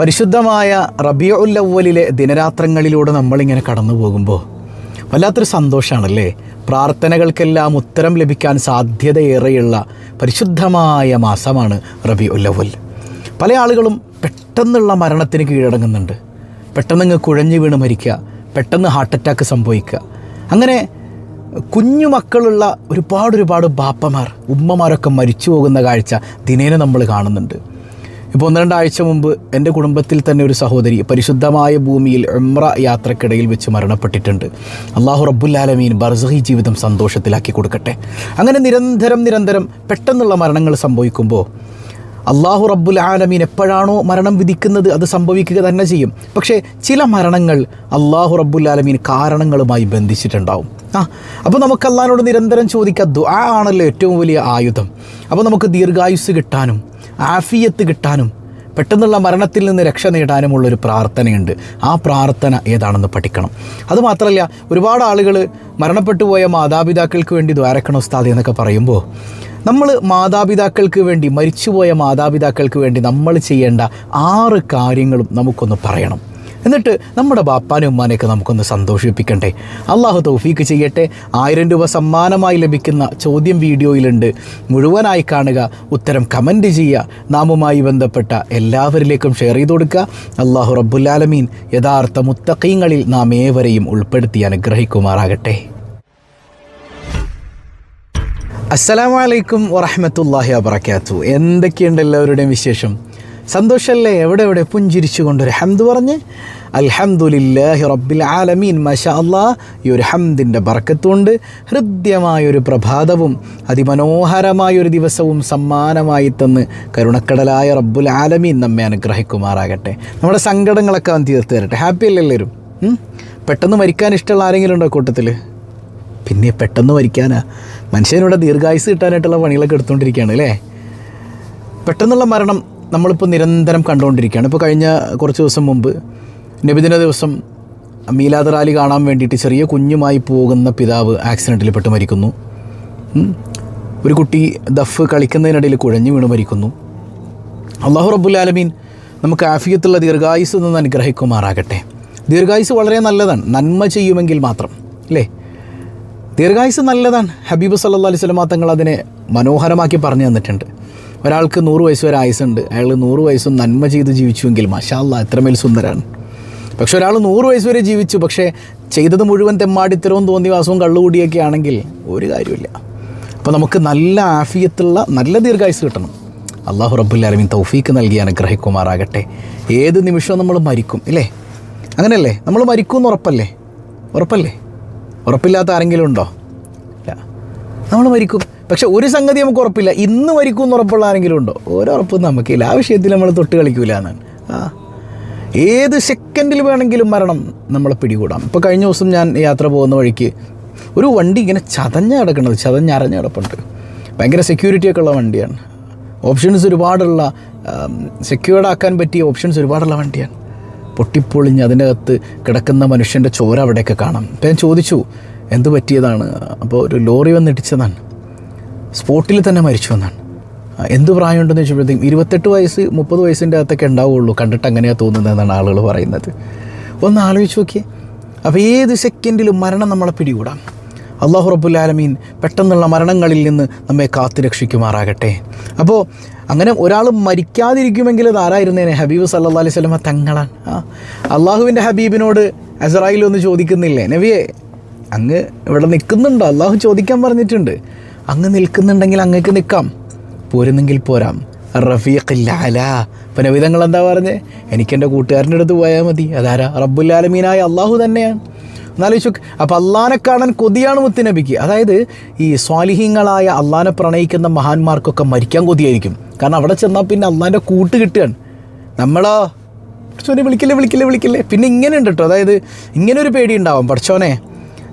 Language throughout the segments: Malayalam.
പരിശുദ്ധമായ റബീഉൽ അവ്വലിലെ ദിനരാത്രങ്ങളിലൂടെ നമ്മളിങ്ങനെ കടന്നു പോകുമ്പോൾ വല്ലാത്തൊരു സന്തോഷമാണല്ലേ. പ്രാർത്ഥനകൾക്കെല്ലാം ഉത്തരം ലഭിക്കാൻ സാധ്യതയേറെയുള്ള പരിശുദ്ധമായ മാസമാണ് റബീഉൽ അവ്വൽ. പല ആളുകളും പെട്ടെന്നുള്ള മരണത്തിന് കീഴടങ്ങുന്നുണ്ട്. പെട്ടെന്ന് കുഴഞ്ഞു വീണ് മരിക്കുക, പെട്ടെന്ന് ഹാർട്ട് അറ്റാക്ക് സംഭവിക്കുക. അങ്ങനെ കുഞ്ഞു മക്കളുള്ള ഒരുപാട് ബാപ്പമാർ, ഉമ്മമാരൊക്കെ മരിച്ചു പോകുന്ന കാഴ്ച ദിനേന നമ്മൾ കാണുന്നുണ്ട്. ഇപ്പോൾ 1-2 ആഴ്ച മുമ്പ് എൻ്റെ കുടുംബത്തിൽ തന്നെ ഒരു സഹോദരി പരിശുദ്ധമായ ഭൂമിയിൽ ഉംറ യാത്രക്കിടയിൽ വെച്ച് മരണപ്പെട്ടിട്ടുണ്ട്. അല്ലാഹു റബ്ബുൽ ആലമീൻ ബർസഖി ജീവിതം സന്തോഷത്തിലാക്കി കൊടുക്കട്ടെ. അങ്ങനെ നിരന്തരം പെട്ടെന്നുള്ള മരണങ്ങൾ സംഭവിക്കുമ്പോൾ അല്ലാഹു റബ്ബുൽ ആലമീൻ എപ്പോഴാണോ മരണം വിധിക്കുന്നത് അത് സംഭവിക്കുക തന്നെ ചെയ്യും. പക്ഷേ ചില മരണങ്ങൾ അല്ലാഹു റബ്ബുൽ ആലമീൻ കാരണങ്ങളുമായി ബന്ധിച്ചിട്ടുണ്ടാവും. അപ്പോൾ നമുക്ക് അല്ലാഹുവിനോട് നിരന്തരം ചോദിക്കുക. ദുആ ആണല്ലോ ഏറ്റവും വലിയ ആയുധം. അപ്പോൾ നമുക്ക് ദീർഘായുസ് കിട്ടാനും ആഫിയത്ത് കിട്ടാനും പെട്ടെന്നുള്ള മരണത്തിൽ നിന്ന് രക്ഷ നേടാനുമുള്ളൊരു പ്രാർത്ഥനയുണ്ട്. ആ പ്രാർത്ഥന ഏതാണെന്ന് പഠിക്കണം. അതുമാത്രമല്ല, ഒരുപാട് ആളുകൾ മരണപ്പെട്ടു പോയ മാതാപിതാക്കൾക്ക് വേണ്ടി ദ്വാരക്കണം ഉസ്താദ് എന്നൊക്കെ പറയുമ്പോൾ നമ്മൾ മാതാപിതാക്കൾക്ക് വേണ്ടി, മരിച്ചുപോയ മാതാപിതാക്കൾക്ക് വേണ്ടി നമ്മൾ ചെയ്യേണ്ട 6 കാര്യങ്ങളും നമുക്കൊന്ന് പറയണം. എന്നിട്ട് നമ്മുടെ ബാപ്പാനും ഉമ്മാനെയൊക്കെ നമുക്കൊന്ന് സന്തോഷിപ്പിക്കണ്ടേ. അള്ളാഹു തൗഫീക്ക് ചെയ്യട്ടെ. 1000 രൂപ സമ്മാനമായി ലഭിക്കുന്ന ചോദ്യം വീഡിയോയിലുണ്ട്, മുഴുവനായി കാണുക, ഉത്തരം കമൻറ്റ് ചെയ്യുക, നാമുമായി ബന്ധപ്പെട്ട എല്ലാവരിലേക്കും ഷെയർ ചെയ്ത് കൊടുക്കുക. അല്ലാഹു റബ്ബുൽ ആലമീൻ യഥാർത്ഥ മുത്തഖീങ്ങളിൽ നാം ഏവരെയും ഉൾപ്പെടുത്തി അനുഗ്രഹിക്കുമാറാകട്ടെ. അസ്സലാമു അലൈക്കും വറഹ്മത്തുള്ളാഹി വബറകാതുഹു. എന്തൊക്കെയുണ്ട് എല്ലാവരുടെയും വിശേഷം? സന്തോഷമല്ലേ? എവിടെ പുഞ്ചിരിച്ചു കൊണ്ടൊരു ഹംദ് പറഞ്ഞ് അൽഹംദുലില്ലാഹി റബ്ബിൽ ആലമീൻ. മാഷാ അല്ലാഹ്, ഈ ഒരു ഹംദിൻ്റെ ബർക്കത്തുകൊണ്ട് ഹൃദ്യമായൊരു പ്രഭാതവും അതിമനോഹരമായൊരു ദിവസവും സമ്മാനമായി തന്ന് കരുണക്കടലായ റബ്ബുൽ ആലമീൻ നമ്മെ അനുഗ്രഹിക്കുമാറാകട്ടെ. നമ്മുടെ സങ്കടങ്ങളൊക്കെ അവൻ തീർത്ത് തരട്ടെ. ഹാപ്പി അല്ലേ എല്ലാവരും? പെട്ടെന്ന് മരിക്കാൻ ഇഷ്ടമുള്ള ആരെങ്കിലും ഉണ്ടോ കൂട്ടത്തിൽ? പിന്നെ പെട്ടെന്ന് മരിക്കാനാ മനുഷ്യനിവിടെ ദീർഘായുസ് കിട്ടാനായിട്ടുള്ള പണികളൊക്കെ എടുത്തുകൊണ്ടിരിക്കുകയാണ് അല്ലേ. പെട്ടെന്നുള്ള മരണം നമ്മളിപ്പോൾ നിരന്തരം കണ്ടുകൊണ്ടിരിക്കുകയാണ്. ഇപ്പോൾ കഴിഞ്ഞ കുറച്ച് ദിവസം മുമ്പ് നബിദിന ദിവസം മീലാദ് റാലി കാണാൻ വേണ്ടിയിട്ട് ചെറിയ കുഞ്ഞുമായി പോകുന്ന പിതാവ് ആക്സിഡൻറ്റിൽ പെട്ട് മരിക്കുന്നു. ഒരു കുട്ടി ദഫ് കളിക്കുന്നതിനിടയിൽ കുഴഞ്ഞു വീണ് മരിക്കുന്നു. അല്ലാഹു റബ്ബുൽ ആലമീൻ നമുക്ക് ആഫിയത്തുള്ള ദീർഘായുസ് നിന്ന് അനുഗ്രഹിക്കുമാറാകട്ടെ. ദീർഘായുസ് വളരെ നല്ലതാണ്, നന്മ ചെയ്യുമെങ്കിൽ മാത്രം അല്ലേ. ദീർഘായുസ് നല്ലതാണ്. ഹബീബ് സല്ലല്ലാഹു അലൈഹി വസല്ലം തങ്ങൾ അതിനെ മനോഹരമാക്കി പറഞ്ഞു തന്നിട്ടുണ്ട്. ഒരാൾക്ക് 100 വയസ്സ് വരെ ആയുസുണ്ട്. അയാൾ 100 വയസ്സും നന്മ ചെയ്ത് ജീവിച്ചുവെങ്കിൽ മാഷാ അല്ലാഹ് എത്രമേൽ സുന്ദരാണ്. പക്ഷെ ഒരാൾ 100 വയസ്സ് വരെ ജീവിച്ചു, പക്ഷേ ചെയ്തത് മുഴുവൻ തെമ്മാടിത്തരവും തോന്നിവാസവും കള്ളുകൂടിയൊക്കെ ആണെങ്കിൽ ഒരു കാര്യമില്ല. അപ്പോൾ നമുക്ക് നല്ല ആഫിയത്തുള്ള നല്ല ദീർഘായുസ് കിട്ടണം. അല്ലാഹു റബ്ബുൽ ആലമീൻ തൗഫീക്ക് നൽകി അനുഗ്രഹിക്കുമാറാകട്ടെ. ഏത് നിമിഷവും നമ്മൾ മരിക്കും ഇല്ലേ? അങ്ങനെയല്ലേ? നമ്മൾ മരിക്കുമെന്ന് ഉറപ്പല്ലേ? ഉറപ്പില്ലാത്ത ആരെങ്കിലും ഉണ്ടോ? ഇല്ല, നമ്മൾ മരിക്കും. പക്ഷെ ഒരു സംഗതി നമുക്ക് ഉറപ്പില്ല, ഇന്ന് മരിക്കും എന്ന് ഉറപ്പുള്ള ആരെങ്കിലും ഉണ്ടോ? ഒരുറപ്പും നമുക്കില്ല. ആ വിഷയത്തിൽ നമ്മൾ തൊട്ട് കളിക്കൂല എന്നാണ്. ഏത് സെക്കൻഡിൽ വേണമെങ്കിലും മരണം നമ്മളെ പിടികൂടാം. ഇപ്പോൾ കഴിഞ്ഞ ദിവസം ഞാൻ യാത്ര പോകുന്ന വഴിക്ക് ഒരു വണ്ടി ഇങ്ങനെ ചതഞ്ഞരഞ്ഞ് കിടപ്പുണ്ട്. ഭയങ്കര സെക്യൂരിറ്റിയൊക്കെ ഉള്ള വണ്ടിയാണ്. ഓപ്ഷൻസ് ഒരുപാടുള്ള, സെക്യൂർഡ് ആക്കാൻ പറ്റിയ ഓപ്ഷൻസ് ഒരുപാടുള്ള വണ്ടിയാണ്. പൊട്ടിപ്പൊളിഞ്ഞ് അതിൻ്റെ അകത്ത് കിടക്കുന്ന മനുഷ്യൻ്റെ ചോര അവിടെയൊക്കെ കാണാം. അപ്പോൾ ഞാൻ ചോദിച്ചു എന്ത് പറ്റിയതാണ്? അപ്പോൾ ഒരു ലോറി വന്നിടിച്ചതാണ്, സ്പോട്ടിൽ തന്നെ മരിച്ചു എന്നാണ്. എന്ത് പ്രായമുണ്ടെന്ന് ചോദിച്ചപ്പോഴത്തേക്കും 28 വയസ്സ് 30 വയസ്സിൻ്റെ അകത്തൊക്കെ ഉണ്ടാവുള്ളൂ, കണ്ടിട്ട് അങ്ങനെയാണ് തോന്നുന്നതെന്നാണ് ആളുകൾ പറയുന്നത്. ഒന്ന് ആലോചിച്ച് നോക്കിയേ. അപ്പോൾ ഏത് സെക്കൻഡിലും മരണം നമ്മളെ പിടികൂടാം. അല്ലാഹു റബ്ബുൽ ആലമീൻ പെട്ടെന്നുള്ള മരണങ്ങളിൽ നിന്ന് നമ്മെ കാത്തു രക്ഷിക്കുമാറാകട്ടെ. അപ്പോൾ അങ്ങനെ ഒരാൾ മരിക്കാതിരിക്കുമെങ്കിൽ അത് ആരായിരുന്നേനെ? ഹബീബ് സല്ലല്ലാഹു അലൈഹി വസല്ലം തങ്ങളാണ്. അള്ളാഹുവിൻ്റെ ഹബീബിനോട് അസ്റായീൽ ഒന്ന് ചോദിക്കുന്നില്ലേ, നബിയെ അങ്ങ് ഇവിടെ നിൽക്കുന്നുണ്ടോ? അള്ളാഹു ചോദിക്കാൻ പറഞ്ഞിട്ടുണ്ട്. അങ്ങ് നിൽക്കുന്നുണ്ടെങ്കിൽ അങ്ങേക്ക് നിൽക്കാം, പോരുന്നെങ്കിൽ പോരാം. റഫീഖിൽ അലാ. അപ്പോൾ നബി തങ്ങൾ എന്താ പറഞ്ഞേ? എനിക്കെൻ്റെ കൂട്ടുകാരൻ്റെ അടുത്ത് പോയാൽ മതി. അതാരാ? റബ്ബുൽ ആലമീനായ അള്ളാഹു തന്നെയാണ്. എന്നാലോചിച്ചു. അപ്പോൾ അള്ളാനെ കാണാൻ കൊതിയാണ് മുത്തുനബിക്ക്. അതായത് ഈ സ്വാലിഹീങ്ങളായ അള്ളാനെ പ്രണയിക്കുന്ന മഹാന്മാർക്കൊക്കെ മരിക്കാൻ കൊതിയായിരിക്കും. കാരണം അവിടെ ചെന്നാൽ പിന്നെ അള്ളാൻ്റെ കൂട്ട് കിട്ടുകയാണ്. നമ്മളോ വിളിക്കില്ലേ. പിന്നെ ഇങ്ങനെ ഉണ്ട് കേട്ടോ, അതായത് ഇങ്ങനെ ഒരു പേടി ഉണ്ടാവും, പഠിച്ചോനെ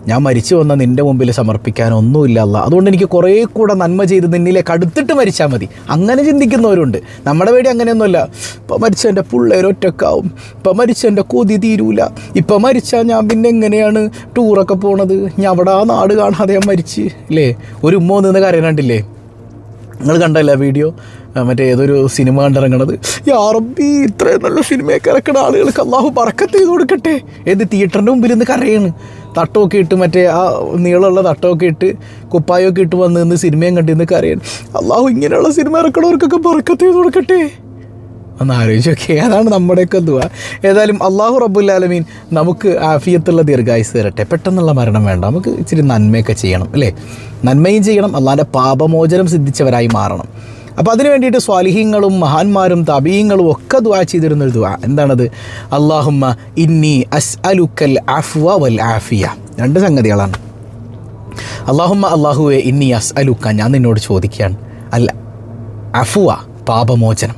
ഞാൻ മരിച്ചു വന്ന നിൻ്റെ മുമ്പിൽ സമർപ്പിക്കാനൊന്നുമില്ല അല്ലാ, അതുകൊണ്ട് എനിക്ക് കുറേ കൂടെ നന്മ ചെയ്ത് നിന്നിലേക്ക് അടുത്തിട്ട് മരിച്ചാൽ മതി. അങ്ങനെ ചിന്തിക്കുന്നവരുണ്ട്. നമ്മുടെ പേടി അങ്ങനെയൊന്നുമല്ല. ഇപ്പം മരിച്ച എൻ്റെ പിള്ളേരൊറ്റക്കാവും, ഇപ്പം മരിച്ച എൻ്റെ കൊതി തീരൂല, ഇപ്പം മരിച്ചാൽ ഞാൻ പിന്നെ എങ്ങനെയാണ് ടൂറൊക്കെ പോണത്, ഞാൻ അവിടെ ആ നാട് കാണാതെ ഞാൻ മരിച്ച് ഇല്ലേ. ഒരു ഉമ്മ നിന്ന് കരയാണ്ടില്ലേ? നിങ്ങൾ കണ്ടല്ലേ വീഡിയോ? മറ്റേ ഏതൊരു സിനിമ കണ്ടിറങ്ങണത്, യാ റബ്ബി ഇത്രയും നല്ല സിനിമയൊക്കെ ഇറക്കുന്ന ആളുകൾക്ക് അള്ളാഹു ബറക്കത്ത് ചെയ്ത് കൊടുക്കട്ടെ. ഏത് തിയേറ്ററിൻ്റെ മുമ്പിൽ നിന്ന് കരയാണ്, തട്ടമൊക്കെ ഇട്ട് മറ്റേ ആ നീളമുള്ള തട്ടമൊക്കെ ഇട്ട് കുപ്പായമൊക്കെ ഇട്ട് വന്ന് നിന്ന് സിനിമയും കണ്ടിരുന്ന് കരയാണ്. അള്ളാഹു ഇങ്ങനെയുള്ള സിനിമ ഇറക്കണവർക്കൊക്കെ ബറക്കത്ത് ചെയ്ത് കൊടുക്കട്ടെ. ഒന്ന് ആലോചിച്ച് നോക്കിയേ, അതാണ് നമ്മുടെയൊക്കെ ദുആ. ഏതായാലും അള്ളാഹു റബ്ബുൽ ആലമീൻ നമുക്ക് ആഫിയത്തുള്ള ദീർഘായുസ് തരട്ടെ. പെട്ടെന്നുള്ള മരണം വേണ്ട, നമുക്ക് ഇച്ചിരി നന്മയൊക്കെ ചെയ്യണം അല്ലേ, നന്മയും ചെയ്യണം, അള്ളാൻ്റെ പാപമോചനം സിദ്ധിച്ചവരായി മാറണം. അപ്പോൾ അതിന് വേണ്ടിയിട്ട് സ്വാലിഹീങ്ങളും മഹാന്മാരും തബീങ്ങളും ഒക്കെ ദുആ ചെയ്തിരുന്നൊരു ദുആ എന്താണത്? അല്ലാഹുമ്മ ഇന്നി അസ്അലുക്കൽ അഫ്വ വൽ ആഫിയ. രണ്ട് സംഗതികളാണ്. അല്ലാഹുമ്മ അല്ലാഹുവേ ഇന്നി അസ്അലുക്ക, ഞാൻ നിന്നോട് ചോദിക്കുകയാണ്, അൽ അഫ്വ പാപമോചനം.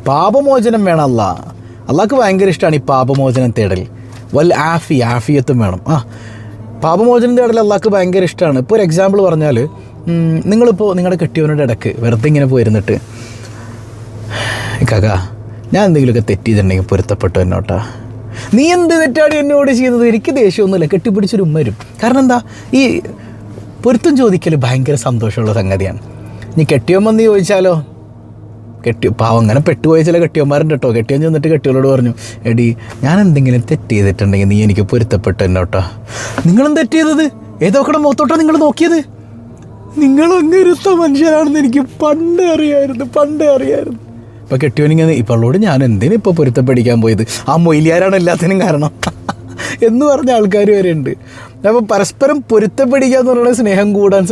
പാപമോചനം വേണം അള്ളാഹ്ക്ക് ഭയങ്കര ഇഷ്ടമാണ് ഈ പാപമോചനം തേടൽ. വൽ ആഫിയ, ആഫിയത്തും വേണം. പാപമോചനം തേടൽ അള്ളാഹ്ക്ക് ഭയങ്കര ഇഷ്ടമാണ്. ഇപ്പോൾ ഒരു എക്സാമ്പിൾ പറഞ്ഞാൽ, നിങ്ങളിപ്പോൾ നിങ്ങളുടെ കെട്ടിയവനോട് ഇടയ്ക്ക് വെറുതെ ഇങ്ങനെ പോയിരുന്നിട്ട്, കാക്ക ഞാൻ എന്തെങ്കിലുമൊക്കെ തെറ്റ് ചെയ്തിട്ടുണ്ടെങ്കിൽ പൊരുത്തപ്പെട്ടു എന്നോട്ടാ, നീ എന്ത് തെറ്റാണ് എന്നോട് ചെയ്യുന്നത്, എനിക്ക് ദേഷ്യമൊന്നുമില്ല, കെട്ടിപ്പിടിച്ചൊരു ഉമ്മ വരും. കാരണം എന്താ, ഈ പൊരുത്തം ചോദിക്കൽ ഭയങ്കര സന്തോഷമുള്ള സംഗതിയാണ്. നീ കെട്ടിയവമെന്ന് ചോദിച്ചാലോ, പാവം അങ്ങനെ പെട്ടുപോയ ചില കെട്ടിയന്മാരുണ്ട് കേട്ടോ. കെട്ടിയൻ ചെന്നിട്ട് കെട്ടിയോട് പറഞ്ഞു, എടി ഞാൻ എന്തെങ്കിലും തെറ്റ് ചെയ്തിട്ടുണ്ടെങ്കിൽ നീ എനിക്ക് പൊരുത്തപ്പെട്ടു എന്നോട്ടാ. നിങ്ങളും തെറ്റ് ചെയ്തത് ഏതൊക്കെ മുഖത്തോട്ടാണ് നിങ്ങൾ നോക്കിയത്? നിങ്ങൾ അങ്ങനത്തെ മനുഷ്യരാണെന്ന് എനിക്ക് പണ്ടേ അറിയായിരുന്നു. ഇപ്പം കെട്ടിയോനിങ്ങനെ ഇപ്പോളോട് ഞാൻ എന്തിനും ഇപ്പോൾ പൊരുത്തപ്പെടിക്കാൻ പോയത്, ആ മൊയിലിയാരാണ് എല്ലാത്തിനും കാരണം എന്ന് പറഞ്ഞ ആൾക്കാർ വരെ ഉണ്ട്. അപ്പോൾ പരസ്പരം പൊരുത്തപ്പെടിക്കുക എന്ന് പറയുന്നത് സ്നേഹം കൂടാൻ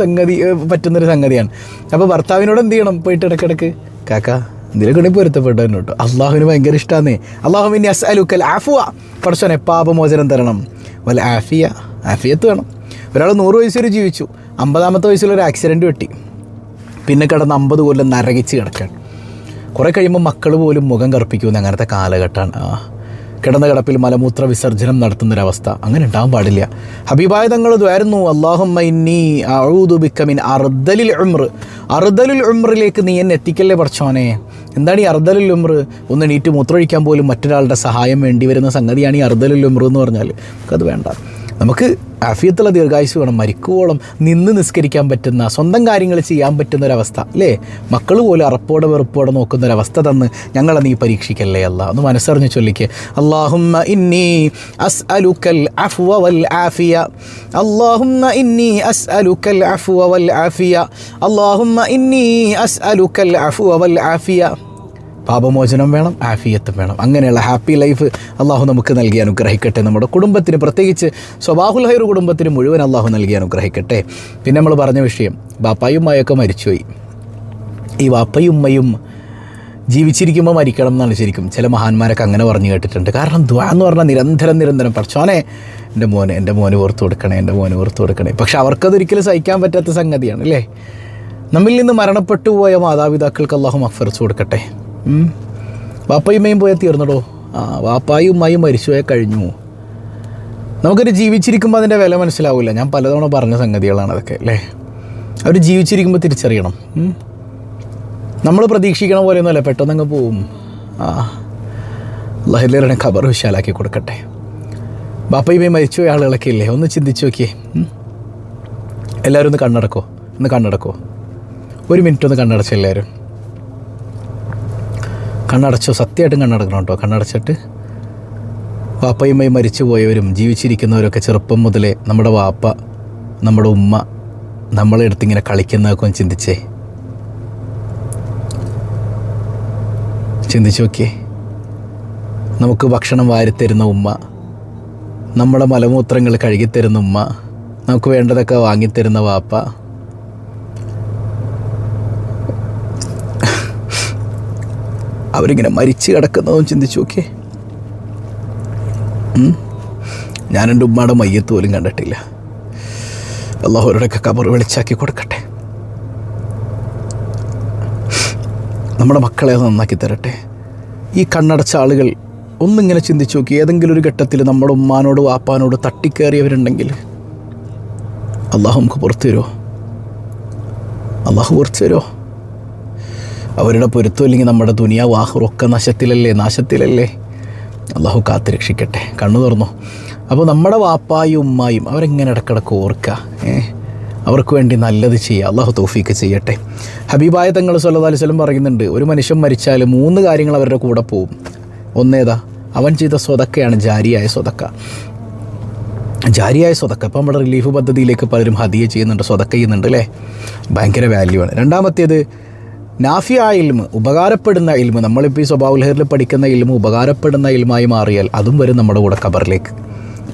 പറ്റുന്നൊരു സംഗതിയാണ്. അപ്പോൾ ഭർത്താവിനോട് എന്ത് ചെയ്യണം, പോയിട്ട് ഇടയ്ക്കിടയ്ക്ക് കാക്ക എന്തിനൊക്കെ പൊരുത്തപ്പെട്ടു കേട്ടോ, അള്ളാഹുവിന് ഭയങ്കര ഇഷ്ടമാന്നേ. അല്ലാഹുമ്മ അസ്അലുക്കൽ അഫ്വ, പടച്ചോനെ പാപമോചനം തരണം. വൽ ആഫിയ, ആഫിയത്ത് വേണം. ഒരാൾ 100 വയസ്സ് വരെ ജീവിച്ചു, 50-ാമത്തെ വയസ്സിലൊരു ആക്സിഡൻറ്റ് പറ്റി, പിന്നെ കിടന്ന് 50 കൊല്ലം നരകിച്ച് കിടക്കുകയാണ്. കുറേ കഴിയുമ്പോൾ മക്കൾ പോലും മുഖം കറുപ്പിക്കുമെന്ന് അങ്ങനത്തെ കാലഘട്ടമാണ്. കിടന്ന കിടപ്പിൽ മലമൂത്ര വിസർജനം നടത്തുന്നൊരവസ്ഥ, അങ്ങനെ ഉണ്ടാകാൻ പാടില്ല. ഹബീബായ തങ്ങൾ ദ്വാരുന്നു, അല്ലാഹുമ്മ ഇന്നി അഊദു ബിക മിൻ അർദലിൽ ഉംർ, അർദലുൽ ഉംറിലേക്ക് നീ എന്നെ എത്തിക്കല്ലേ പടച്ചോനെ. എന്താണ് ഈ അർദലുൽ ഉംർ? ഒന്ന് എണീറ്റ് മൂത്രമൊഴിക്കാൻ പോലും മറ്റൊരാളുടെ സഹായം വേണ്ടി വരുന്ന സംഗതിയാണ് ഈ അർദലുൽ ഉംർ എന്ന് പറഞ്ഞാൽ. നമുക്കത് വേണ്ട. നമുക്ക് ആഫിയത്തുള്ള ദീർഘായുസ് വേണം, മരിക്കുവോളം നിന്ന് നിസ്കരിക്കാൻ പറ്റുന്ന, സ്വന്തം കാര്യങ്ങൾ ചെയ്യാൻ പറ്റുന്നൊരവസ്ഥ അല്ലേ. മക്കൾ പോലും അറപ്പോടെ വെറുപ്പോടെ നോക്കുന്നൊരവസ്ഥ തന്ന് ഞങ്ങളെ നീ പരീക്ഷിക്കല്ലേ അല്ലാ. ഒന്ന് മനസ്സറിഞ്ഞ് ചൊല്ലിക്ക്, അല്ലാഹുമ്മ ഇന്നി അസ്അലുക്കൽ അഫ്വ വൽ ആഫിയ, അല്ലാഹുമ്മ ഇന്നി അസ്അലുക്കൽ അഫ്വ വൽ ആഫിയ, അല്ലാഹുമ്മ ഇന്നി അസ്അലുക്കൽ അഫ്വ വൽ ആഫിയ. പാപമോചനം വേണം, ആഫിയത്തും വേണം. അങ്ങനെയുള്ള ഹാപ്പി ലൈഫ് അള്ളാഹു നമുക്ക് നൽകി അനുഗ്രഹിക്കട്ടെ. നമ്മുടെ കുടുംബത്തിന്, പ്രത്യേകിച്ച് സ്വബാഹുൽ ഹൈർ കുടുംബത്തിന് മുഴുവൻ അള്ളാഹു നൽകി അനുഗ്രഹിക്കട്ടെ. പിന്നെ നമ്മൾ പറഞ്ഞ വിഷയം, ബാപ്പായും ഉമ്മയൊക്കെ മരിച്ചുപോയി. ഈ വാപ്പയും ഉമ്മയും ജീവിച്ചിരിക്കുമ്പോൾ മരിക്കണം എന്നാണ് ശരിക്കും ചില മഹാന്മാരൊക്കെ അങ്ങനെ പറഞ്ഞു കേട്ടിട്ടുണ്ട്. കാരണം ദുആ എന്ന് പറഞ്ഞാൽ നിരന്തരം പടച്ചോനെ എൻ്റെ മോന് ഓർത്ത് കൊടുക്കണേ. പക്ഷെ അവർക്കതൊരിക്കലും സഹിക്കാൻ പറ്റാത്ത സംഗതിയാണ് അല്ലേ. നമ്മിൽ നിന്ന് മരണപ്പെട്ടു പോയ മാതാപിതാക്കൾക്ക് അള്ളാഹു മഗ്ഫിറത്ത് കൊടുക്കട്ടെ. വാപ്പയും ഉമ്മയും പോയാൽ തീർന്നടോ. വാപ്പായും ഉമ്മയും മരിച്ചുപോയാൽ കഴിഞ്ഞു. നമുക്കൊരു ജീവിച്ചിരിക്കുമ്പോൾ അതിൻ്റെ വില മനസ്സിലാവില്ല. ഞാൻ പലതവണ പറഞ്ഞ സംഗതികളാണ് അതൊക്കെ അല്ലേ. അവർ ജീവിച്ചിരിക്കുമ്പോൾ തിരിച്ചറിയണം. നമ്മൾ പ്രതീക്ഷിക്കണ പോലെയൊന്നുമല്ല, പെട്ടെന്നങ്ങ് പോവും. അല്ലാഹുവിൻ്റെ ഖബർ വിശാലാക്കി കൊടുക്കട്ടെ. വാപ്പയും ഉമ്മയും മരിച്ചുപോയ ആളുകളൊക്കെ ഇല്ലേ, ഒന്ന് ചിന്തിച്ച് നോക്കിയേ. എല്ലാവരും ഒന്ന് കണ്ണടക്കോ. 1 മിനിറ്റ് ഒന്ന് കണ്ണടച്ചോ. എല്ലാവരും കണ്ണടച്ചോ, സത്യമായിട്ടും കണ്ണടക്കണം കേട്ടോ. കണ്ണടച്ചിട്ട് വാപ്പയുമ്മയും മരിച്ചു പോയവരും ജീവിച്ചിരിക്കുന്നവരൊക്കെ ചെറുപ്പം മുതലേ നമ്മുടെ വാപ്പ, നമ്മുടെ ഉമ്മ നമ്മളെ അടുത്തിങ്ങനെ കളിക്കുന്നതൊക്കെ ഒന്ന് ചിന്തിച്ച് നോക്കിയേ. നമുക്ക് ഭക്ഷണം വാരിത്തരുന്ന ഉമ്മ, നമ്മുടെ മലമൂത്രങ്ങൾ കഴുകിത്തരുന്ന ഉമ്മ, നമുക്ക് വേണ്ടതൊക്കെ വാങ്ങിത്തരുന്ന വാപ്പ, അവരിങ്ങനെ മരിച്ചു കിടക്കുന്നതും ചിന്തിച്ചു നോക്കിയേ. ഞാൻ എൻ്റെ ഉമ്മയുടെ മയ്യത്ത് പോലും കണ്ടിട്ടില്ല. അല്ലാഹു അവരുടെയൊക്കെ ഖബർ വെളിച്ചാക്കി കൊടുക്കട്ടെ. നമ്മുടെ മക്കളെ നന്നാക്കി തരട്ടെ. ഈ കണ്ണടച്ച ആളുകൾ ഒന്നിങ്ങനെ ചിന്തിച്ചു നോക്കി, ഏതെങ്കിലും ഒരു ഘട്ടത്തിൽ നമ്മുടെ ഉമ്മാനോട് വാപ്പാനോട് തട്ടിക്കയറിയവരുണ്ടെങ്കിൽ അള്ളാഹു നമുക്ക് പുറത്തു തരുമോ? അവരുടെ പൊരുത്തം ഇല്ലെങ്കിൽ നമ്മുടെ ദുനിയാവ് ആഖിറൊക്കെ നാശത്തിലല്ലേ. അള്ളാഹു കാത്ത് രക്ഷിക്കട്ടെ. കണ്ണു തുറന്നു. അപ്പോൾ നമ്മുടെ വാപ്പായും ഉമ്മായും അവരെങ്ങനെ ഇടക്കിടക്ക് ഓർക്കുക. അവർക്ക് വേണ്ടി നല്ലത് ചെയ്യുക. അള്ളാഹു തൗഫീക്ക് ചെയ്യട്ടെ. ഹബീബായ തങ്ങൾ സല്ലല്ലാഹു അലൈഹി വസല്ലം പറയുന്നുണ്ട്, ഒരു മനുഷ്യൻ മരിച്ചാൽ 3 കാര്യങ്ങൾ അവരുടെ കൂടെ പോവും. ഒന്നേതാ? അവൻ ചെയ്ത സ്വതക്കയാണ് ജാരിയായ സ്വതക്ക. ജാരിയായ സ്വതക്ക ഇപ്പോൾ നമ്മുടെ റിലീഫ് പദ്ധതിയിലേക്ക് പലരും ഹദിയ ചെയ്യുന്നുണ്ട്, സ്വതക്ക ചെയ്യുന്നുണ്ട് അല്ലേ? ഭയങ്കര വാല്യൂ ആണ്. രണ്ടാമത്തേത് നാഫിയായ ഇൽമ്, ഉപകാരപ്പെടുന്ന ഇൽമ്. നമ്മളിപ്പോൾ ഈ സ്വഭാവലഹരിൽ പഠിക്കുന്ന ഇൽമ് ഉപകാരപ്പെടുന്ന ഇൽമായി മാറിയാൽ അതും വരും നമ്മുടെ കൂടെ ഖബറിലേക്ക്.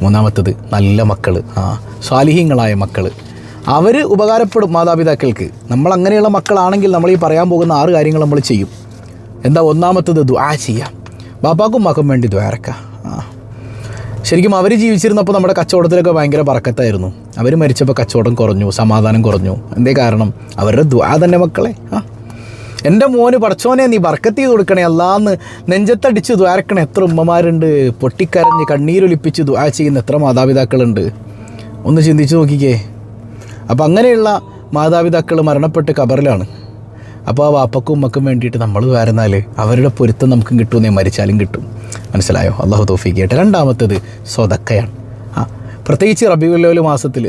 മൂന്നാമത്തത് നല്ല മക്കൾ, സ്വാലിഹീങ്ങളായ മക്കൾ. അവർ ഉപകാരപ്പെടും മാതാപിതാക്കൾക്ക്. നമ്മൾ അങ്ങനെയുള്ള മക്കളാണെങ്കിൽ നമ്മൾ ഈ പറയാൻ പോകുന്ന 6 കാര്യങ്ങൾ നമ്മൾ ചെയ്യും. എന്താ? ഒന്നാമത്തത് ദുആ ചെയ്യാം. ബാപ്പാക്കും ഉമ്മാക്കും വേണ്ടി ദുആ ഇറക്കാം. ശരിക്കും അവർ ജീവിച്ചിരുന്നപ്പോൾ നമ്മുടെ കച്ചവടത്തിലൊക്കെ ഭയങ്കര ബറക്കത്തായിരുന്നു. അവർ മരിച്ചപ്പോൾ കച്ചവടം കുറഞ്ഞു, സമാധാനം കുറഞ്ഞു. എന്തേ കാരണം? അവരുടെ ദുആ തന്നെ മക്കളെ. എൻ്റെ മോന് പടച്ചോനെ നീ ബർക്കത്ത് ചെയ്ത് കൊടുക്കണേ അല്ലാന്ന് നെഞ്ചത്തടിച്ച് ദുആ ഇറക്കണേ എത്ര ഉമ്മമാരുണ്ട്. പൊട്ടിക്കരഞ്ഞ് കണ്ണീരൊലിപ്പിച്ച് ദുആ ചെയ്യുന്ന എത്ര മാതാപിതാക്കളുണ്ട്. ഒന്ന് ചിന്തിച്ച് നോക്കിക്കേ. അപ്പോൾ അങ്ങനെയുള്ള മാതാപിതാക്കൾ മരണപ്പെട്ട് ഖബറിലാണ്. അപ്പോൾ ആ വാപ്പക്കും ഉമ്മക്കും വേണ്ടിയിട്ട് നമ്മൾ വരുന്നാൽ അവരുടെ പൊരുത്തം നമുക്കും കിട്ടുമെന്നേ, മരിച്ചാലും കിട്ടും. മനസ്സിലായോ? അള്ളാഹു തൗഫീഖ് ചെയ്യട്ടെ. രണ്ടാമത്തത് സ്വതക്കയാണ്. പ്രത്യേകിച്ച് റബീഉൽ അവ്വൽ മാസത്തിൽ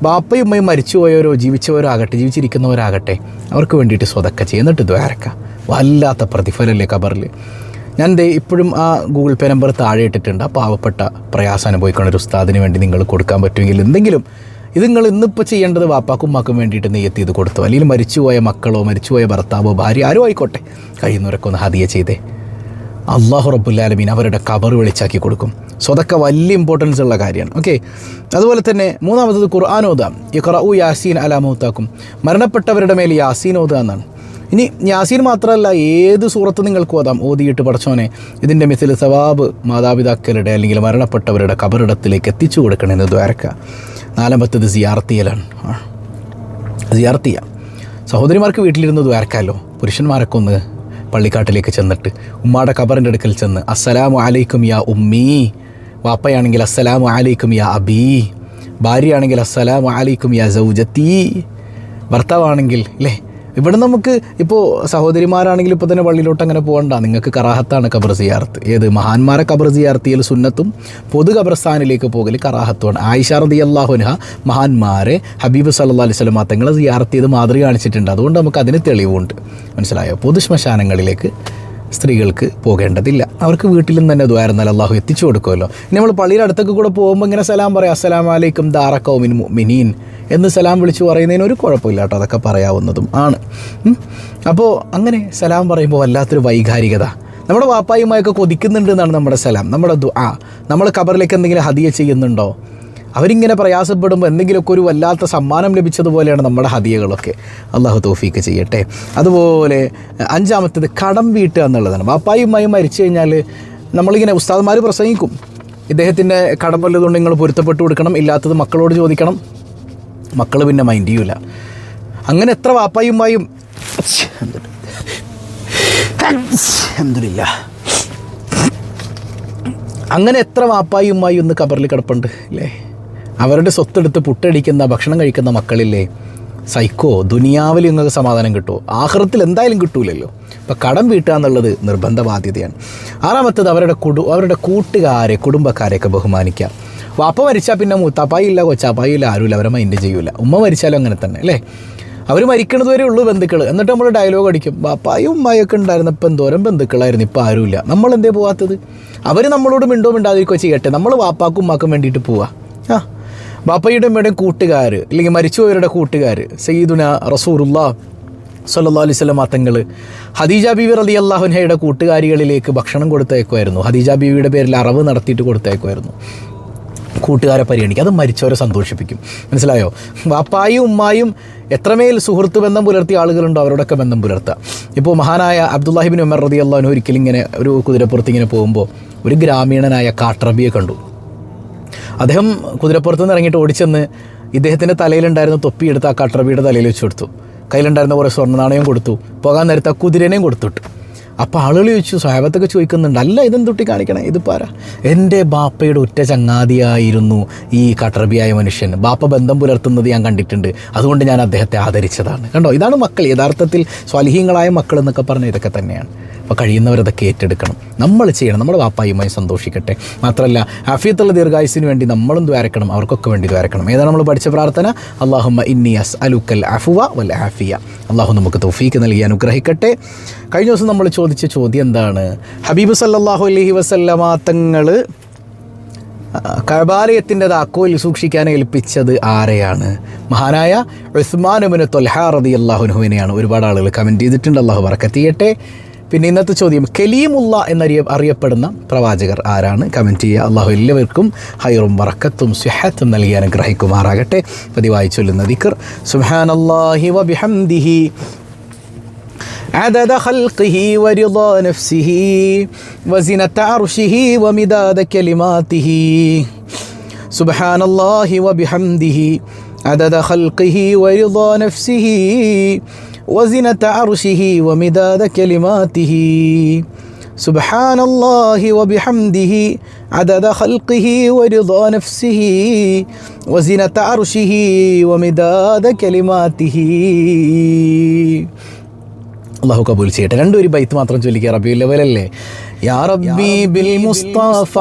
ബാപ്പയും ഉമ്മയും മരിച്ചുപോയവരോ ജീവിച്ചവരോ ആകട്ടെ, ജീവിച്ചിരിക്കുന്നവരാകട്ടെ, അവർക്ക് വേണ്ടിയിട്ട് സ്വതക്ക ചെയ്യുന്നിട്ട് ദ്വാരക്ക. വല്ലാത്ത പ്രതിഫലമല്ലേ ഖബറിൽ. ഞാൻ ഇപ്പോഴും ആ ഗൂഗിൾ പേ നമ്പർ താഴെ ഇട്ടിട്ടുണ്ട്. ആ പാവപ്പെട്ട പ്രയാസം അനുഭവിക്കുന്ന ഒരു ഉസ്താദിന് വേണ്ടി നിങ്ങൾ കൊടുക്കാൻ പറ്റുമെങ്കിൽ എന്തെങ്കിലും ഇത് നിങ്ങൾ ഇന്നിപ്പോൾ ചെയ്യേണ്ടത് വാപ്പാക്കും ഉമ്മാക്കും വേണ്ടിയിട്ട് നെയ്യത്ത് ചെയ്ത് കൊടുത്തു. അല്ലെങ്കിൽ മരിച്ചുപോയ മക്കളോ മരിച്ചുപോയ ഭർത്താവോ ഭാര്യ ആരോ ആയിക്കോട്ടെ, കഴിയുന്നവരൊക്കെ ഒന്ന് ഹദിയ ചെയ്തേ. അള്ളാഹു റബ്ബുൽ ആലമീൻ അവരുടെ ഖബർ വെളിച്ചാക്കി കൊടുക്കും. സ്വതക്ക വലിയ ഇമ്പോർട്ടൻസ് ഉള്ള കാര്യമാണ്. ഓക്കെ. അതുപോലെ തന്നെ മൂന്നാമത്തത് ഖുർആൻ ഓതാം. ഇഖ്റഉ യാസീൻ അലാ മൗതാക്കും. മരണപ്പെട്ടവരുടെ മേൽ യാസീൻ ഓതുക എന്നാണ്. ഇനി യാസീൻ മാത്രമല്ല, ഏത് സൂറത്ത് നിങ്ങൾക്ക് ഓതാം. ഓതിയിട്ട് പടച്ചോനെ ഇതിൻ്റെ മിഥിൽ സവാബ് മാതാപിതാക്കളുടെ അല്ലെങ്കിൽ മരണപ്പെട്ടവരുടെ ഖബറിടത്തിലേക്ക് എത്തിച്ചു കൊടുക്കണമെന്ന് ദ്വാരക്ക. നാലാമത്തത് സിയാറത്ത് ചെയ്യലാണ്. സിയാറത്ത് ചെയ്യാം. സഹോദരിമാർക്ക് വീട്ടിലിരുന്ന് ദ്വാരക്കാമല്ലോ. പുരുഷന്മാരൊക്കെ ഒന്ന് പള്ളിക്കാട്ടിലേക്ക് ചെന്നിട്ട് ഉമ്മാടെ ഖബറിൻ്റെ അടുക്കൽ ചെന്ന് അസ്സലാമു അലൈക്കും യാ ഉമ്മീ, വാപ്പയാണെങ്കിൽ അസ്സലാമു അലൈക്കും യാ അബീ, ഭാര്യയാണെങ്കിൽ അസ്സലാമു അലൈക്കും യാ സൗജത്തി, ഭർത്താവാണെങ്കിൽ അല്ലേ. ഇവിടെ നമുക്ക് ഇപ്പോൾ സഹോദരിമാരാണെങ്കിൽ ഇപ്പോൾ തന്നെ പള്ളിയിലോട്ട് അങ്ങനെ പോകണ്ട. നിങ്ങൾക്ക് കറാഹത്താണ് ഖബർ സിയാറത്ത്. ഏത്? മഹാന്മാരെ ഖബർ സിയാറത്ത് ചെയ്യൽ സുന്നത്തും പൊതു ഖബർസ്ഥാനിലേക്ക് പോകൽ കറാഹത്തുമാണ്. ആയിഷ റളിയല്ലാഹു അൻഹ മഹാന്മാരെ ഹബീബ് സല്ലല്ലാഹു അലൈഹി വസല്ലം തങ്ങളെ സിയാറത്ത് ചെയ്ത് മാതൃക കാണിച്ചിട്ടുണ്ട്. അതുകൊണ്ട് നമുക്ക് അതിന് തെളിവുണ്ട്. മനസ്സിലായോ? പൊതു ശ്മശാനങ്ങളിലേക്ക് സ്ത്രീകൾക്ക് പോകേണ്ടതില്ല. അവർക്ക് വീട്ടിൽ നിന്ന് തന്നെ ദ്വാരുന്നാൽ അള്ളാഹു എത്തിച്ചു കൊടുക്കുമല്ലോ. ഇനി നമ്മൾ പള്ളിയുടെ അടുത്തൊക്കെ കൂടെ പോകുമ്പോൾ ഇങ്ങനെ സലാം പറയാം. അസ്സലാമു അലൈക്കും ദാറ ഖൗമിൻ മുഅ്മിനീൻ എന്ന് സലാം വിളിച്ച് പറയുന്നതിന് ഒരു കുഴപ്പമില്ല കേട്ടോ. അതൊക്കെ പറയാവുന്നതും ആണ്. അപ്പോൾ അങ്ങനെ സലാം പറയുമ്പോൾ വല്ലാത്തൊരു വൈകാരികത. നമ്മുടെ വാപ്പായുമായൊക്കെ കൊതിക്കുന്നുണ്ട് എന്നാണ് നമ്മുടെ സലാം, നമ്മുടെ ദുആ. നമ്മൾ ഖബറിലേക്ക് എന്തെങ്കിലും ഹദിയ ചെയ്യുന്നുണ്ടോ? അവരിങ്ങനെ പ്രയാസപ്പെടുമ്പോൾ എന്തെങ്കിലുമൊക്കെ ഒരു വല്ലാത്ത സമ്മാനം ലഭിച്ചതുപോലെയാണ് നമ്മുടെ ഹദിയകളൊക്കെ. അള്ളാഹു തൗഫീക്ക് ചെയ്യട്ടെ. അതുപോലെ അഞ്ചാമത്തേത് കടം വീട്ടുക എന്നുള്ളതാണ്. വാപ്പായും ഉമ്മയും മരിച്ചു കഴിഞ്ഞാൽ നമ്മളിങ്ങനെ ഉസ്താദ്മാർ പ്രസംഗിക്കും, ഇദ്ദേഹത്തിൻ്റെ കടം വല്ലതുകൊണ്ട് നിങ്ങൾ പൊരുത്തപ്പെട്ട് കൊടുക്കണം, ഇല്ലാത്തത് മക്കളോട് ചോദിക്കണം. മക്കൾ പിന്നെ മൈൻഡ് ചെയ്യൂല. അങ്ങനെ എത്ര വാപ്പായും ഉമ്മയും അൽഹംദുലില്ലാ, അങ്ങനെ എത്ര വാപ്പായും ഉമ്മയും ഒന്ന് ഖബറിൽ കിടപ്പുണ്ട് അല്ലേ. അവരുടെ സ്വത്തെടുത്ത് പുട്ടടിക്കുന്ന ഭക്ഷണം കഴിക്കുന്ന മക്കളില്ലേ. സൈക്കോ. ദുനിയാവിൽ നിങ്ങൾക്ക് സമാധാനം കിട്ടുമോ? ആഖിറത്തിൽ എന്തായാലും കിട്ടൂലല്ലോ. അപ്പോൾ കടം വീട്ടുക എന്നുള്ളത് നിർബന്ധ ബാധ്യതയാണ്. ആറാമത്തത് അവരുടെ കൂട്ടുകാരെ കുടുംബക്കാരെയൊക്കെ ബഹുമാനിക്കുക. വാപ്പ മരിച്ചാൽ പിന്നെ മൂത്താപ്പായി ഇല്ല, കൊച്ചാപ്പായി ഇല്ല, ആരുമില്ല, അവരെ മൈൻഡ് ചെയ്യൂല. ഉമ്മ മരിച്ചാലും അങ്ങനെ തന്നെ അല്ലേ. അവർ മരിക്കണത് വരെ ഉള്ളൂ ബന്ധുക്കൾ. എന്നിട്ട് നമ്മൾ ഡയലോഗ് അടിക്കും, ബാപ്പായും ഉമ്മയൊക്കെ ഉണ്ടായിരുന്നപ്പോൾ എന്തോരം ബന്ധുക്കളായിരുന്നു, ഇപ്പോൾ ആരുമില്ല. നമ്മളെന്തേ പോകാത്തത്? അവർ നമ്മളോട് മിണ്ടോ മിണ്ടാതിരിക്കോ ചെയ്യട്ടെ, നമ്മൾ വാപ്പാക്കും ഉമ്മാക്കും വേണ്ടിയിട്ട് പോവുക. ബാപ്പയുടെ ഉമ്മയുടെയും കൂട്ടുകാർ അല്ലെങ്കിൽ മരിച്ചുപോയവരുടെ കൂട്ടുകാർ സയ്യിദുന റസൂലുള്ളാഹി സ്വല്ലല്ലാഹു അലൈഹി വസല്ലം തങ്ങൾ ഖദീജ ബീവി റളിയല്ലാഹു അൻഹയുടെ കൂട്ടുകാരികളിലേക്ക് ഭക്ഷണം കൊടുത്തയക്കുമായിരുന്നു. ഖദീജ ബീവിയുടെ പേരിൽ അറവ് നടത്തിയിട്ട് കൊടുത്തയക്കുമായിരുന്നു. കൂട്ടുകാരെ പരിഗണിക്കുക, അത് മരിച്ചവരെ സന്തോഷിപ്പിക്കും. മനസ്സിലായോ? വാപ്പായും ഉമ്മായും എത്രമേൽ സുഹൃത്ത് ബന്ധം പുലർത്തിയ ആളുകളുണ്ടോ അവരോടൊക്കെ ബന്ധം പുലർത്തുക. ഇപ്പോൾ മഹാനായ അബ്ദുല്ലാഹി ഇബ്നു ഉമർ റളിയല്ലാഹു അൻഹു ഒരിക്കലും ഇങ്ങനെ ഒരു കുതിരപ്പുറത്ത് ഇങ്ങനെ പോകുമ്പോൾ ഒരു ഗ്രാമീണനായ കാട്ടറബിയെ കണ്ടു. അദ്ദേഹം കുതിരപ്പുറത്ത് നിന്ന് ഇറങ്ങിയിട്ട് ഓടിച്ചെന്ന് ഇദ്ദേഹത്തിൻ്റെ തലയിലുണ്ടായിരുന്ന തൊപ്പിയെടുത്ത് ആ കാട്ടറബിയുടെ തലയിൽ വെച്ച് കൊടുത്തു. കയ്യിലുണ്ടായിരുന്ന കുറേ സ്വർണ്ണ നാണയം കൊടുത്തു. പോകാൻ നേരത്തെ ആ കുതിരനെയും കൊടുത്തിട്ട്. അപ്പോൾ ആളുകൾ ചോദിച്ചു, സ്വഹാബത്തൊക്കെ ചോദിക്കുന്നുണ്ട്, അല്ല ഇതെന്തൊട്ടി കാണിക്കണേ, ഇത് പാരാ, എൻ്റെ ബാപ്പയുടെ ഉറ്റ ചങ്ങാതിയായിരുന്നു ഈ കാട്ടറബിയായ മനുഷ്യൻ, ബാപ്പ ബന്ധം പുലർത്തുന്നത് ഞാൻ കണ്ടിട്ടുണ്ട്, അതുകൊണ്ട് ഞാൻ അദ്ദേഹത്തെ ആദരിച്ചതാണ്. കണ്ടോ, ഇതാണ് മക്കൾ. യഥാർത്ഥത്തിൽ സ്വാലിഹീങ്ങളായ മക്കൾ എന്നൊക്കെ പറഞ്ഞാൽ ഇതൊക്കെ തന്നെയാണ്. അപ്പോൾ കഴിയുന്നവരതൊക്കെ ഏറ്റെടുക്കണം, നമ്മൾ ചെയ്യണം, നമ്മുടെ വാപ്പായുമായി സന്തോഷിക്കട്ടെ. മാത്രമല്ല ആഫിയത്തുള്ള ദീർഘായുസിന് വേണ്ടി നമ്മളും ദ്വാരക്കണം, അവർക്കൊക്കെ വേണ്ടി ദ്വാരക്കണം. ഏതാണ് നമ്മൾ പഠിച്ച പ്രാർത്ഥന? അല്ലാഹുമ്മ ഇന്നി അസ്അലുക്കൽ അഫ്വ വൽ ആഫിയ. അള്ളാഹു നമുക്ക് തൗഫീക്ക് നൽകി അനുഗ്രഹിക്കട്ടെ. കഴിഞ്ഞ ദിവസം നമ്മൾ ചോദിച്ച ചോദ്യം എന്താണ്? ഹബീബ് സല്ലല്ലാഹു അലൈഹി വസല്ലമ തങ്ങൾ കഅബാലയത്തിൻ്റെ താക്കോൽ സൂക്ഷിക്കാൻ ഏൽപ്പിച്ചത് ആരെയാണ്? മഹാനായ ഉസ്മാൻ ഇബ്നു ത്വൽഹ റളിയല്ലാഹു അൻഹുവിനെയാണ്. ഒരുപാട് ആളുകൾ കമൻറ്റ് ചെയ്തിട്ടുണ്ട്, അള്ളാഹു ബറക്കത്ത് ചെയ്യട്ടെ. പിന്നെ ഇന്നത്തെ ചോദ്യം, കലീമുള്ള അറിയപ്പെടുന്ന പ്രവാചകർ ആരാണ്? കമൻറ്റ് ചെയ്യുക. അള്ളാഹു എല്ലാവർക്കും ഹൈറും ബറക്കത്തും സിഹത്തും നൽകി അനുഗ്രഹിക്കുമാറാകട്ടെ. പതിവായി ചൊല്ലുന്ന ദിക്ർ സുബ്ഹാനല്ലാഹി വബിഹംദിഹി عدد خلقه ورضا نفسه وزنة عرشه ومداد كلماته سبحان الله وبحمده عدد خلقه ورضا نفسه وزنة عرشه ومداد كلماته سبحان الله وبحمده عدد خلقه ورضا نفسه وزنة عرشه ومداد كلماته. അള്ളാഹു കബൂൽ ചെയ്യട്ടെ. രണ്ടൊരു ബൈത്ത് മാത്രം ചൊല്ലിക്കുക. റബീഉൽ അവ്വലല്ലേ? യാ റബ്ബി ബിൽ മുസ്തഫ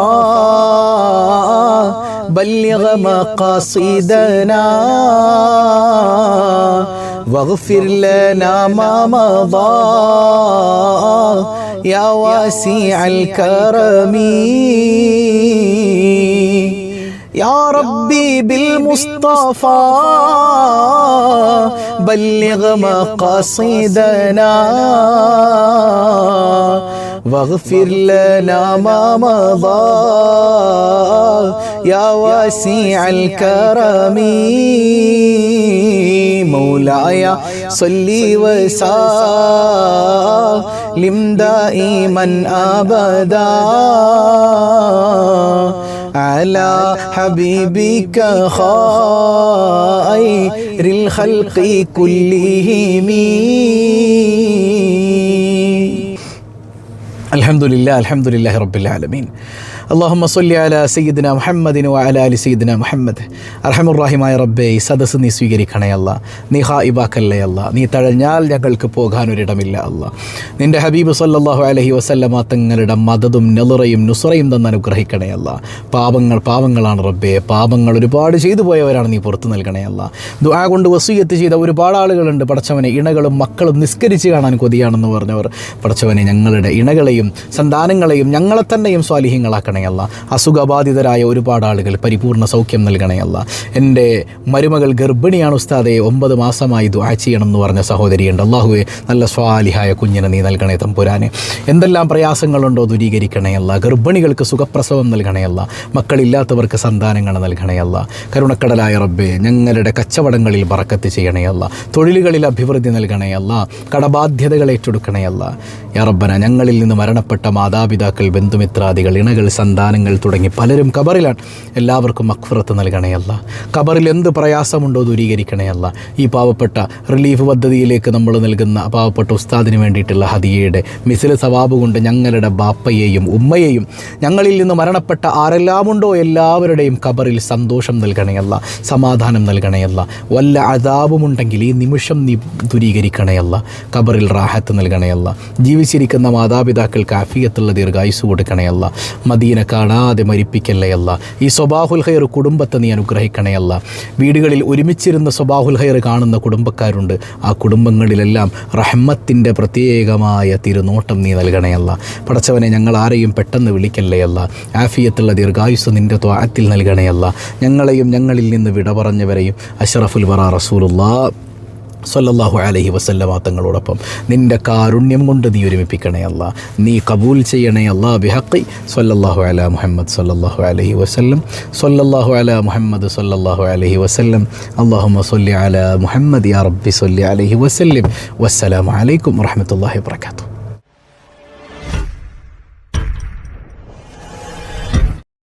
ബല്ലിഗ് മഖാസിദനാ വഗ്ഫിർ ലനാ മാ മദാ യാ വാസിഅൽ കറമി يا ربي بالمصطفى بلغ مقاصدنا واغفر لنا ما مضى يا واسع الكرم مولاي صل وسلم دائما أبدا على حبيبك خير الخلق كلهم. الحمد لله رب العالمين. اللهم صل على سيدنا محمد وعلى آل سيدنا محمد. അർഹമുർറഹീമായ റബ്ബേ, ഈ സദസ്സ് നീ സ്വീകരിക്കണേ അല്ല, നീ ഹായിബാക്കല്ലേ അല്ല, നീ തഴഞ്ഞാൽ ഞങ്ങൾക്ക് പോകാനൊരിടമില്ല അല്ല. നിൻ്റെ ഹബീബ് സല്ലല്ലാഹു അലൈഹി വസല്ലമ തങ്ങളുടെ മദതും നെളുറയും നുസ്റയും തന്ന് അനുഗ്രഹിക്കണേ അല്ല. പാവങ്ങളാണ് റബ്ബേ, പാപങ്ങൾ ഒരുപാട് ചെയ്തു പോയവരാണ്, നീ പുറത്തു നൽകണേ അല്ല. ദുആ കൊണ്ട് വസിയ്യത്ത് ചെയ്ത ഒരുപാട് ആളുകളുണ്ട് പടച്ചവനെ. ഇണകളും മക്കളും നിസ്കരിച്ച് കാണാൻ കൊതിയാണെന്ന് പറഞ്ഞവർ, പടച്ചവനെ ഞങ്ങളുടെ ഇണകളെയും സന്താനങ്ങളെയും ഞങ്ങളെ തന്നെയും സ്വാലിഹീങ്ങളാക്കണേ അല്ല. അസുഖബാധിതരായ ഒരുപാട് ആളുകൾ പരിപൂർണ്ണ സൗഖ്യം നൽകണേ അല്ല. എൻ്റെ മരുമകൾ ഗർഭിണിയാണ് ഉസ്താദെ, 9 മാസമായി ദുആ ചെയ്യണം എന്ന് പറഞ്ഞ സഹോദരിയുണ്ട്. അല്ലാഹുവേ, നല്ല സ്വാലിഹായ കുഞ്ഞിനെ നീ നൽകണേ തമ്പുരാനെ. എന്തെല്ലാം പ്രയാസങ്ങളുണ്ടോ ദൂരീകരിക്കണേ അല്ല. ഗർഭിണികൾക്ക് സുഖപ്രസവം നൽകണേ അല്ല. മക്കളില്ലാത്തവർക്ക് സന്താനങ്ങൾ നൽകണേ അല്ല. കരുണക്കടലായ റബ്ബേ, ഞങ്ങളുടെ കച്ചവടങ്ങളിൽ ബറക്കത്ത് ചെയ്യണേ അല്ല. തൊഴിലുകളിൽ അഭിവൃദ്ധി നൽകണേ അല്ല. കടബാധ്യതകൾ ഏറ്റെടുക്കണേ അല്ല. യാ റബ്ബന, ഞങ്ങളിൽ നിന്ന് മരണപ്പെട്ട മാതാപിതാക്കൾ, ബന്ധുമിത്രാദികൾ, ഇണകൾ, സന്താനങ്ങൾ തുടങ്ങി പലരും ഖബറിലാണ്. എല്ലാവർക്കും മഗ്ഫിറത്ത് നൽകണേ അല്ല. ഖബറിൽ എന്ത് പ്രയാസമുണ്ടോ ദൂരീകരിക്കണേ അല്ല. ഈ പാവപ്പെട്ട റിലീഫ് പദ്ധതിയിലേക്ക് നമ്മൾ നൽകുന്ന പാവപ്പെട്ട ഉസ്താദിന് വേണ്ടിയിട്ടുള്ള ഹദിയയുടെ മിസ്ല് സവാബ് കൊണ്ട് ഞങ്ങളുടെ ബാപ്പയെയും ഉമ്മയെയും ഞങ്ങളിൽ നിന്ന് മരണപ്പെട്ട ആരെല്ലാമുണ്ടോ എല്ലാവരുടെയും ഖബറിൽ സന്തോഷം നൽകണേ അല്ല, സമാധാനം നൽകണേ അല്ല. വല്ല അദാബുമുണ്ടെങ്കിൽ ഈ നിമിഷം നീ ദൂരീകരിക്കണേ അല്ല. ഖബറിൽ റാഹത്ത് നൽകണേ അല്ല. ജീവിച്ചിരിക്കുന്ന മാതാപിതാക്കൾക്ക് ആഫിയത്തുള്ള ദീർഘായുസ് കൊടുക്കണേ അല്ല. മദീന കാണാതെ മരിപ്പിക്കല്ലേ അല്ല. ഈ സ്വബാഹുൽ ഖൈർ കുടുംബത്തെ നീ അനുഗ്രഹിക്കണേ അല്ല. വീടുകളിൽ ഒരുമിച്ചിരുന്ന് സ്വബാഹുൽ ഖൈർ കാണുന്ന കുടുംബക്കാരുണ്ട്. ആ കുടുംബങ്ങളിലെല്ലാം റഹ്മത്തിൻ്റെ പ്രത്യേകമായ തിരുനോട്ടം നീ നൽകണേ അല്ല. പടച്ചവനെ, ഞങ്ങൾ ആരെയും പെട്ടെന്ന് വിളിക്കല്ലേ അല്ല. ആഫിയത്തുള്ള ദീർഘായുസ് നിൻ്റെ ത്വാഅത്തിൽ നൽകണേ അല്ല. ഞങ്ങളെയും ഞങ്ങളിൽ നിന്ന് വിട പറഞ്ഞവരെയും അഷ്റഫുൽ വറ റസൂലുള്ളാഹ് സ്വല്ലല്ലാഹു അലൈഹി വസല്ലമ തങ്ങളോടൊപ്പം നിൻ്റെ കാരുണ്യം കൊണ്ട് നീ ഒരുമിപ്പിക്കണേ അല്ല. നീ കബൂൽ ചെയ്യണേ അല്ലാ. ബിഹഖി സ്വല്ലല്ലാഹു അലാ മുഹമ്മദ് സ്വല്ലല്ലാഹു അലൈഹി വസല്ലം. സ്വല്ലല്ലാഹു അലാ മുഹമ്മദ് സ്വല്ലല്ലാഹു അലൈഹി വസല്ലം. അല്ലാഹുമ്മ സ്വല്ലി അലാ മുഹമ്മദ് യാ റബ്ബി സ്വല്ലി അലൈഹി വസല്ലം. വസ്സലാമു അലൈക്കും വറഹ്മത്തുള്ളാഹി വബറകാതുഹു.